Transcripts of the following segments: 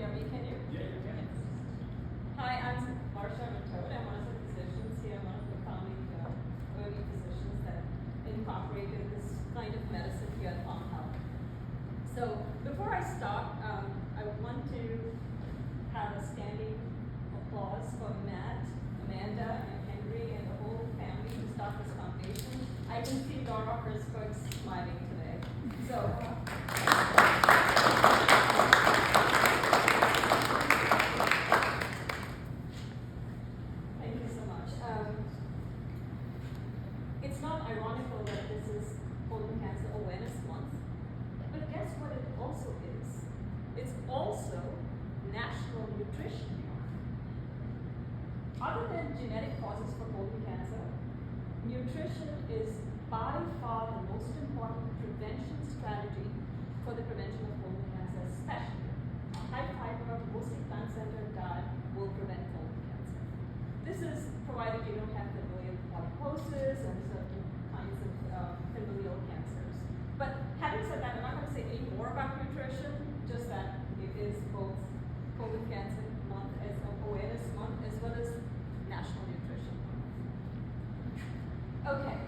hear me? Can you? Yeah, you can. Hi, I'm Varsha Rathod. I'm one of the physicians here, one of the founding early physicians that incorporated this kind of medicine here at Palm Health. So before I start, I want to have a standing applause for Matt, Amanda, and Henry, and the whole family to start this foundation. I can see Laura Herzberg smiling today. So. Thank you so much. It's not ironical that this is Colorectal Cancer Awareness Month, but guess what it also is? It's also National Nutrition Month. Other than genetic causes for colon cancer, nutrition is by far the most important prevention strategy for the prevention of colon cancer, especially a high fiber, mostly plant-centered diet will prevent colon cancer. This is provided you don't have familial polyposis and certain kinds of familial cancers. But having said that, I'm not going to say any more about nutrition, just that it is both colon cancer month as an awareness month as well as National Nutrition Month. Okay,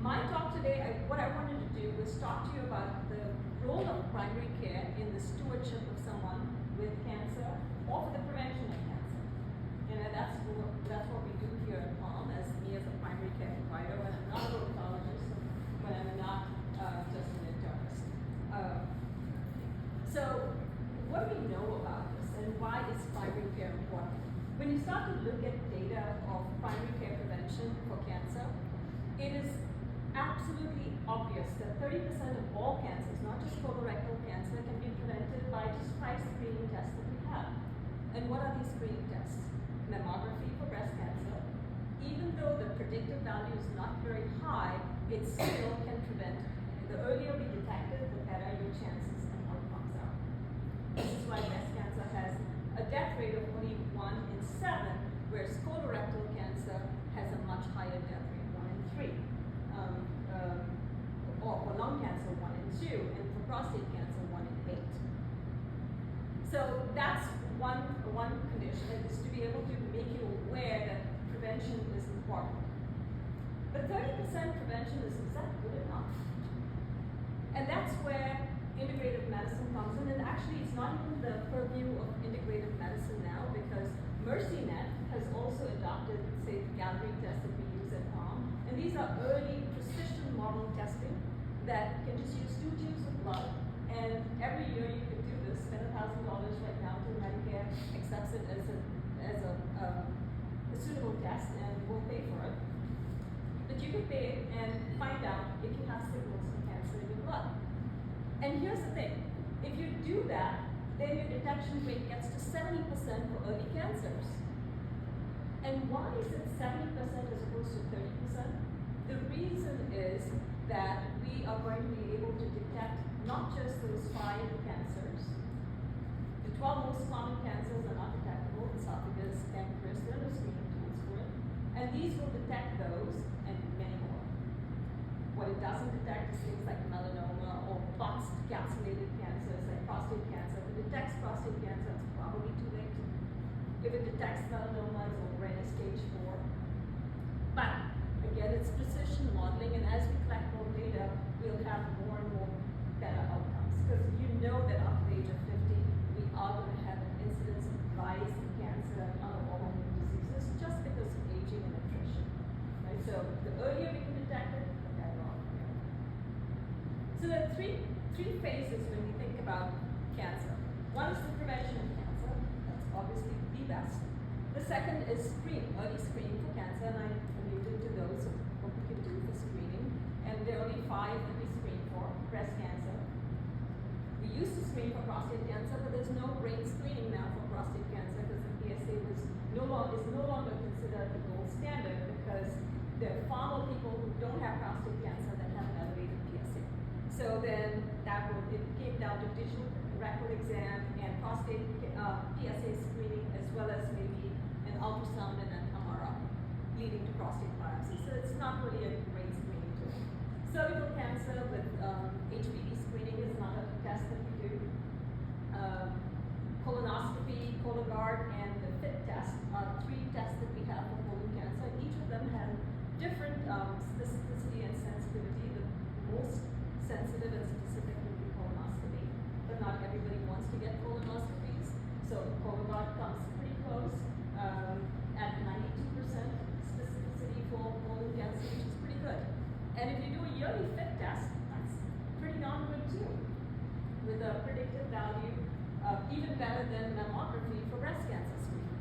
my talk today, what I wanted to do was talk to you about the role of primary care in the stewardship of someone with cancer or for the prevention of cancer. You know, that's what we do here at Palm, as me as a primary care provider, and I'm not a rheumatologist, but I'm not just an internist. So, what do we know about this, and why is primary care important? When you start to look at data of primary care prevention for cancer, it is absolutely obvious that 30% of all cancers, not just colorectal cancer, can be prevented by just 5 screening tests that we have. And what are these screening tests? Mammography for breast cancer. Even though the predictive value is not very high, it still can prevent. The earlier we detect it, the better your chances and what comes out. This is why breast cancer has a death rate of only 1 in 7, whereas colorectal cancer has a much higher death rate, 1 in 3. Or for lung cancer, 1 in 2, and for prostate cancer, 1 in 8. So that's one condition, is to be able to make you aware that prevention is important. But 30% prevention is that good enough? And that's where integrative medicine comes in, and actually it's not even the purview of integrative medicine now, because MercyNet has also adopted, say, the Gallery test that we use at Palm, and these are early precision model testing that can just use 2 tubes of blood, and every year you can do this, spend $1,000 right now till Medicare accepts it as a suitable test and will pay for it. But you can pay and find out if you have signals of cancer in your blood. And here's the thing, if you do that, then your detection rate gets to 70% for early cancers. And why is it 70% as opposed to 30%? The reason is that we are going to be able to detect not just those 5 cancers. The 12 most common cancers are not detectable: esophagus, pancreas, there are no screening tools for it. And these will detect those and many more. What it doesn't detect is things like melanoma or box-capsulated cancers like prostate cancer. If it detects prostate cancer, it's probably too late. If it detects melanoma, it's already stage 4. But again, it's precision modeling, and as we collect more data, we'll have more and more better outcomes. Because you know that after the age of 50, we are going to have an incidence of rise in cancer and other autoimmune diseases just because of aging and nutrition. Right? So the earlier we can detect it, the better off we are. So there are three phases when we think about cancer. One is the prevention of cancer. That's obviously the best. The second is early screening for cancer, and I alluded to those of what we can do for screening. And there are only 5 that we screen for: breast cancer. We used to screen for prostate cancer, but there's no brain screening now for prostate cancer because the PSA is no longer considered the gold standard, because there are far more people who don't have prostate cancer that have an elevated PSA. So then it came down to digital rectal exam and prostate PSA screening, as well as maybe an ultrasound and an MRI, leading to prostate biopsy. So it's not really a great screening tool. Cervical cancer with HPV screening is another test that we do. Cologuard and the FIT test are 3 tests that we have for colon cancer. Each of them have different specificity and sensitivity. The most sensitive and specific would be colonoscopy, but not everybody wants to get colonoscopies. So Cologuard comes pretty close at 92% specificity for colon cancer, which is pretty good. And if you do a yearly FIT test, that's pretty darn good too, with a predictive value even better than mammography for breast cancer screening.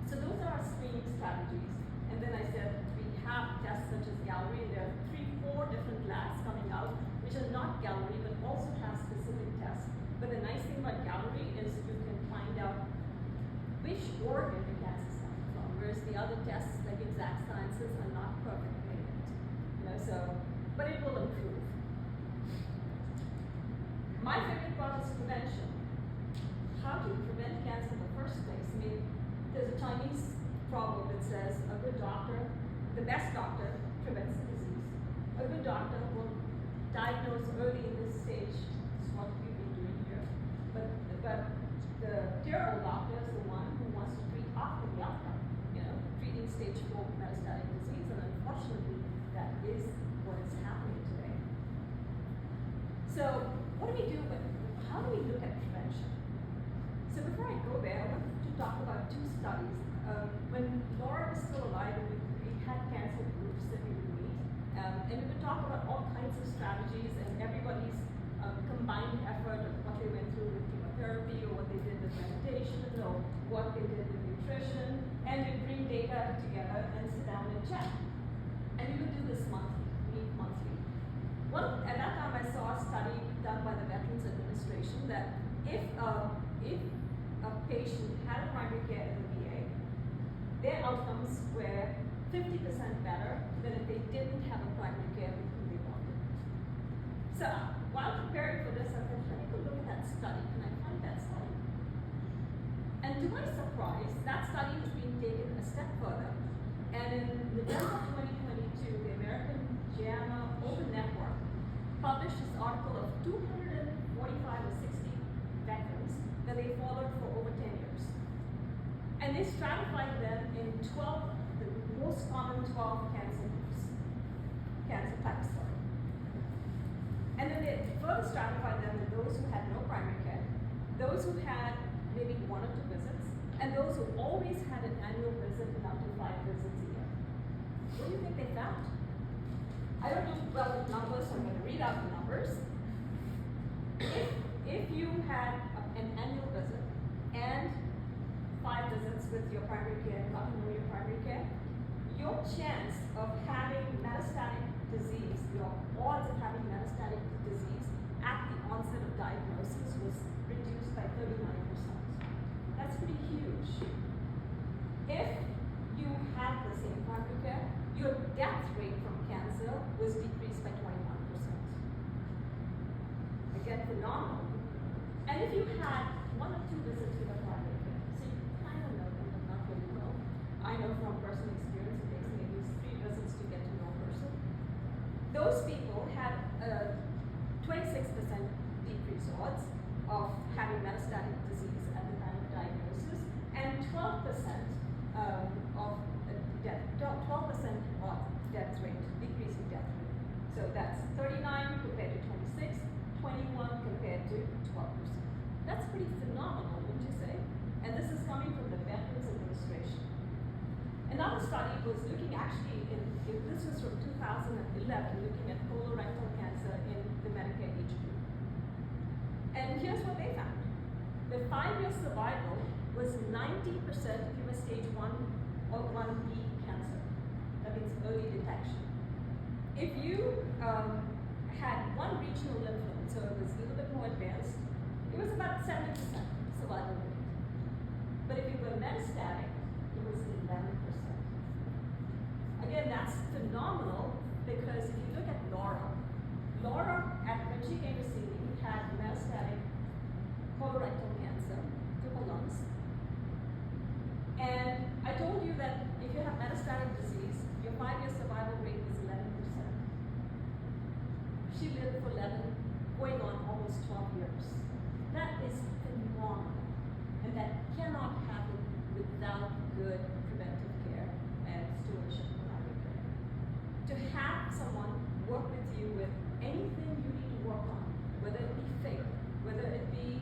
So those are our screening strategies. And then I said we have tests such as Gallery, and there are 3-4 different labs coming out which are not Gallery but also have specific tests. But the nice thing about Gallery is you can find out which organ the cancer is coming from, whereas the other tests like Exact Sciences are not perfectly yet. But it will improve. My favorite part is prevention. How do you prevent cancer in the first place? I mean, there's a Chinese proverb that says a good doctor, the best doctor, prevents the disease. A good doctor will diagnose early in this stage. This is what we've been doing here. But the terrible doctor is the one who wants to treat after the outcome. Treating stage 4 metastatic disease, and unfortunately, that is what is happening today. So, what do we do with it? How do we look at prevention? So before I go there, I want to talk about 2 studies. When Laura was still alive, we had cancer groups that we would meet, and we would talk about all kinds of strategies and everybody's combined effort of what they went through with chemotherapy, or what they did with meditation, or what they did with nutrition, and we'd bring data together and sit down and chat. And we would do this monthly, meet monthly. At that time, I saw a study done by the Veterans Administration that if a patient had a primary care in the VA, their outcomes were 50% better than if they didn't have a primary care with whom they wanted. So while preparing for this, I thought, let me go look at that study. Can I find that study? And to my surprise, that study has been taken a step further. And in November 2022, the American JAMA Open Network published this article of 245 or 60 veterans that they followed for over 10 years. And they stratified them in 12, the most common 12 cancer types. And then they further stratified them in those who had no primary care, those who had maybe 1 or 2 visits, and those who always had an annual visit and up to 5 visits a year. What do you think they found? I don't do well with numbers, so I'm going to read out the numbers. If you had an annual visit and 5 visits with your primary care, got to know your primary care, your chance of having metastatic disease, your odds of having metastatic disease at the onset of diagnosis was reduced by 39%. That's pretty huge. If you had the same primary care, your death rate from cancer was decreased by 21%. Again, phenomenal. And if you had 1 or 2 visits with a primary care, so you kind of know them, but not really well. I know from personal experience it takes me at least 3 visits to get to know a person. Those people had 26% decreased odds of having metastatic disease at the time of diagnosis, and 12% of death, 12% of death rate, decreasing death rate. So that's 39 compared to 26, 21 compared to 12%. That's pretty phenomenal, wouldn't you say? And this is coming from the Veterans Administration. Another study was looking this was from 2011, looking at colorectal cancer in the Medicare age group. And here's what they found. The 5-year survival was 90% if you were stage 1 or 1B cancer. That means early detection. If you had 1 regional lymph node, so it was a little bit more advanced, it was about 70% survival rate. But if you were metastatic, it was 11%. Again, that's phenomenal, because if you look at Laura, when she came to see me, had metastatic colorectal cancer to her lungs. And I told you that if you have metastatic disease, your 5-year survival rate is 11%. She lived for 11, going on almost 12 years. That is phenomenal. And that cannot happen without good preventive care and stewardship of primary care. To have someone work with you with anything you need to work on, whether it be faith, whether it be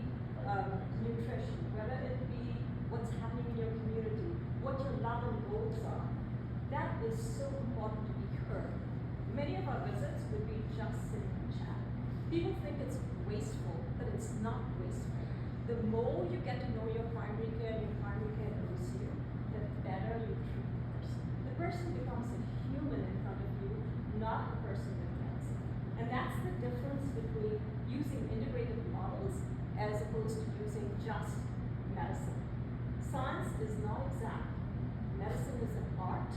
nutrition, whether it be what's happening in your community, what your love and goals are, that is so important to be heard. Many of our visits would be just sitting and chat. People think it's wasteful, but it's not wasteful. The more you get to know your primary care and your primary care knows you, the better you treat the person. The person becomes a human in front of you, not a person with cancer. And that's the difference between using integrative models as opposed to using just medicine. Science is not exact. Medicine is an art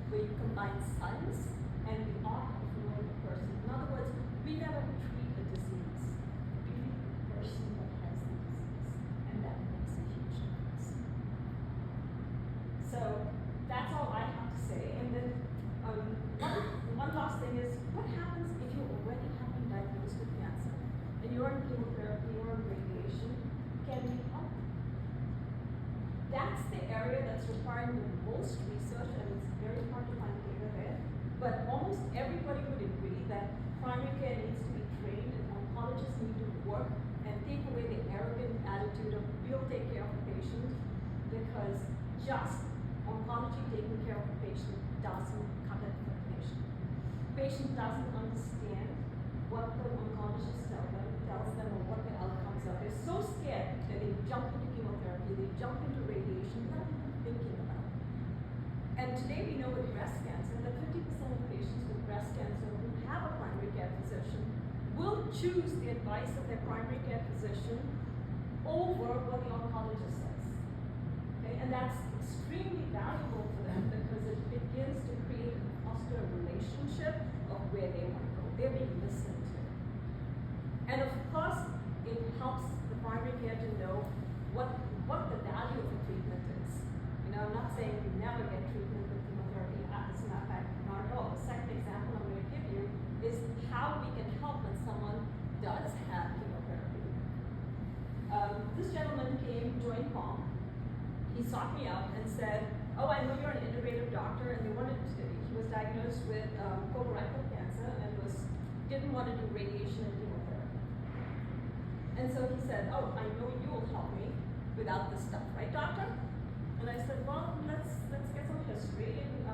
where you combine science and the art of knowing the person. In other words, we never treat a disease. We treat the person that has the disease. And that makes a huge difference. So that's all I have to say. And then one last thing is, what happens if you already have been diagnosed with cancer and you're on chemotherapy or on radiation? Can we help? That's the area that's requiring the most research, and it's very hard to find data there. But almost everybody would agree that primary care needs to be trained, and oncologists need to work and take away the arrogant attitude of we'll take care of the patient, because just oncology taking care of the patient doesn't cut it for the patient. The patient doesn't understand what the oncologist tells them or what the outcomes are. They're so scared that they jump into chemotherapy, they jump into radiation without even thinking about it. And today we know with breast cancer that 50% of patients with breast cancer who have a primary care physician will choose the advice of their primary care physician over what the oncologist says. Okay? And that's extremely valuable for them because it begins to create and foster a relationship of where they want to go. They're being listened to. And of course, it helps the primary care to know what the value of the treatment is. You know, I'm not saying you never get treatment with chemotherapy. As a matter of fact, not at all. The second example I'm going to give you is how we can help when someone does have chemotherapy. This gentleman came, joined POM. He sought me out and said, oh, I know you're an integrative doctor, and he was diagnosed with colorectal cancer and didn't want to do radiation and chemotherapy. And so he said, oh, I know you'll help me without this stuff, right, doctor? And I said, well, let's get some history. And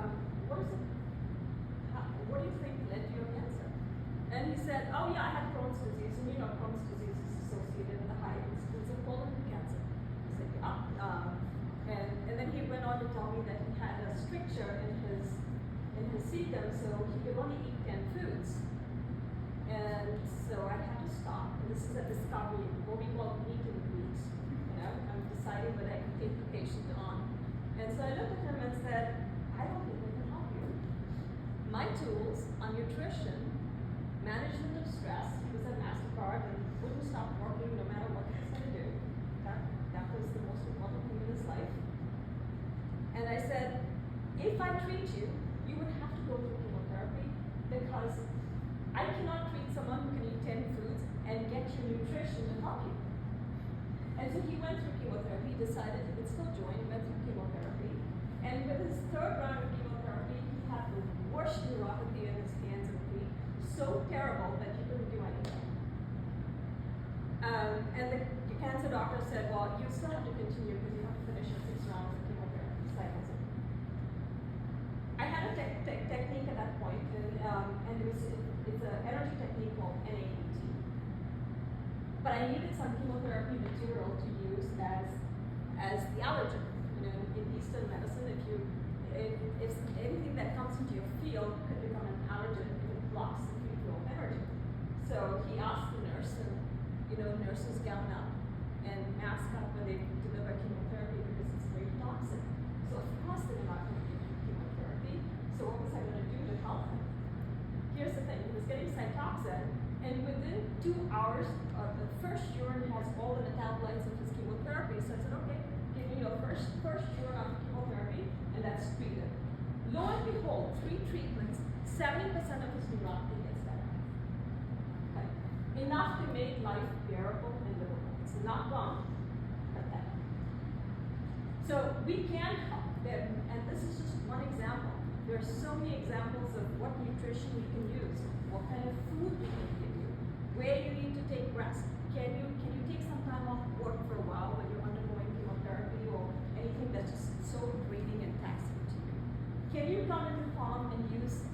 what do you think led to your cancer? And he said, oh yeah, I had Crohn's disease, and you know Crohn's disease is associated with a high incidence of colon cancer. I said, yeah. And then he went on to tell me that he had a stricture in his cecum, so he could only eat 10 foods. And so I had to stop. And this is a discovery, what we call meet and greet. You know, I'm deciding whether I can take the patient on. And so I looked at him and said, I don't think I can help you. My tools are nutrition, management of stress. He was at MasterCard and wouldn't stop working no matter what he was going to do. That was the most important thing in his life. And I said, if I treat you, you would have to go through chemotherapy, because I cannot treat someone who can eat 10 foods and get you nutrition to help you. And so he went through chemotherapy, decided he could still join, went through chemotherapy. And with his third round of chemotherapy, he had the worst neuropathy in his hands and feet, so terrible that he couldn't do anything. And the cancer doctor said, well, you still have to continue because you have to finish your 6 rounds of chemotherapy cycles. I had a technique at that point, and it's an energy technique called NAET. But I needed some chemotherapy material to use as the allergen. You know, in Eastern medicine, if anything that comes into your field could become an allergen if it blocks the free flow of energy. So he asked the nurse, and nurses gown up and mask up when they deliver chemotherapy because it's very toxic. So of course they were not going to give him chemotherapy. So what was I going to do to help him? Here's the thing: he was getting Cytoxan, and within 2 hours, the first urine has all the metabolites of his chemotherapy. So I said, okay, give me your first urine of chemotherapy, and that's treated. Lo and behold, 3 treatments, 70% of his neuropathy gets better. Okay? Enough to make life bearable and livable. It's not gone, but better. So we can help them, and this is just one example. There are so many examples of what nutrition you can use, what kind of food we can give you, where you need to take rest. Can you take some time off work for a while when you're undergoing chemotherapy or anything that's just so draining and taxing to you? Can you come into Calm and use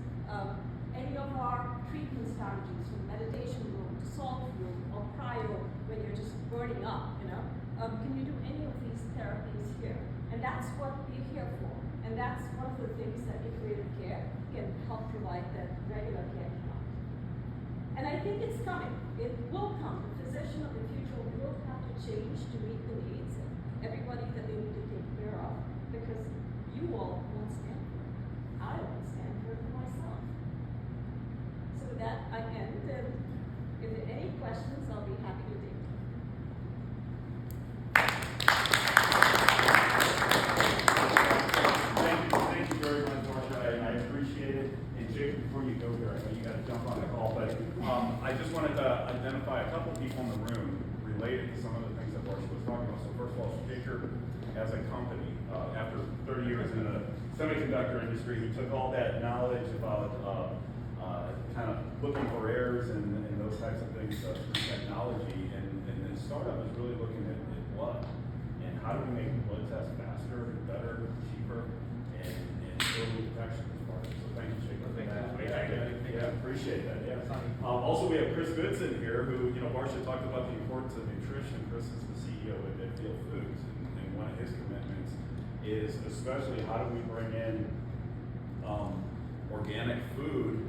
any of our treatment strategies, from meditation room to salt room or cryo when you're just burning up, can you do any of these therapies here? And that's what we're here for. And that's one of the things that integrative care can help provide that regular care cannot. And I think it's coming. It will come. The physician of the future will have to change to meet the needs of everybody that they need to take care of, because you all won't stand for it. I won't stand for it for myself. So with that, I end. And if there are any questions, I'll be happy to take them. Thank you very much, Varsha. I appreciate it. And Jake, before you go here, I know you got to jump on the call, but I just wanted to identify a couple people in the room related to some of the things that Varsha was talking about. So first of all, Shaker as a company, after 30 years in the semiconductor industry, we took all that knowledge about kind of looking for errors and those types of things through technology, and the startup is really looking at blood and how do we make the blood test faster, better, cheaper, and early detection as far as. So thank you, Shaker, for that. Yeah, appreciate that. Yeah. Also, we have Chris Goodson here, who Varsha talked about the importance of nutrition. Chris is the CEO at Field Foods, and one of his commitments is especially how do we bring in organic food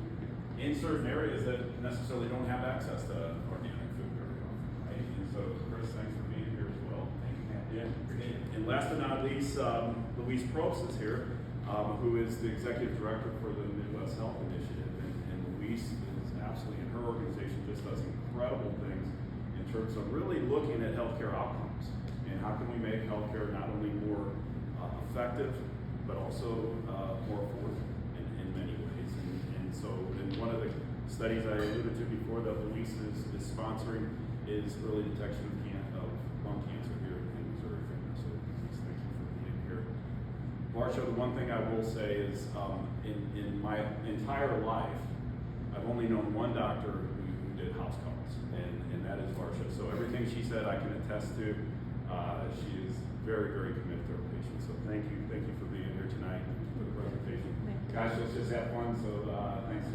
in certain areas that necessarily don't have access to organic food very often, right? And so, Chris, thanks for being here as well. Thank you, man. Yeah. And last but not least, Louise Probst is here, who is the executive director for the Midwest Health Initiative. And Louise is absolutely, and her organization just does incredible things in terms of really looking at healthcare outcomes and how can we make healthcare not only more effective, but also more affordable in many ways. And so, one of the studies I alluded to before that Louise is sponsoring is early detection of lung cancer here in Missouri. So Louise, thank you for being here. Varsha, the one thing I will say is in my entire life, I've only known one doctor who did house calls, and that is Varsha. So everything she said I can attest to. She is very, very committed to her patients. So thank you for being here tonight, for the presentation. Thank you. Guys, let's just have fun. So thanks.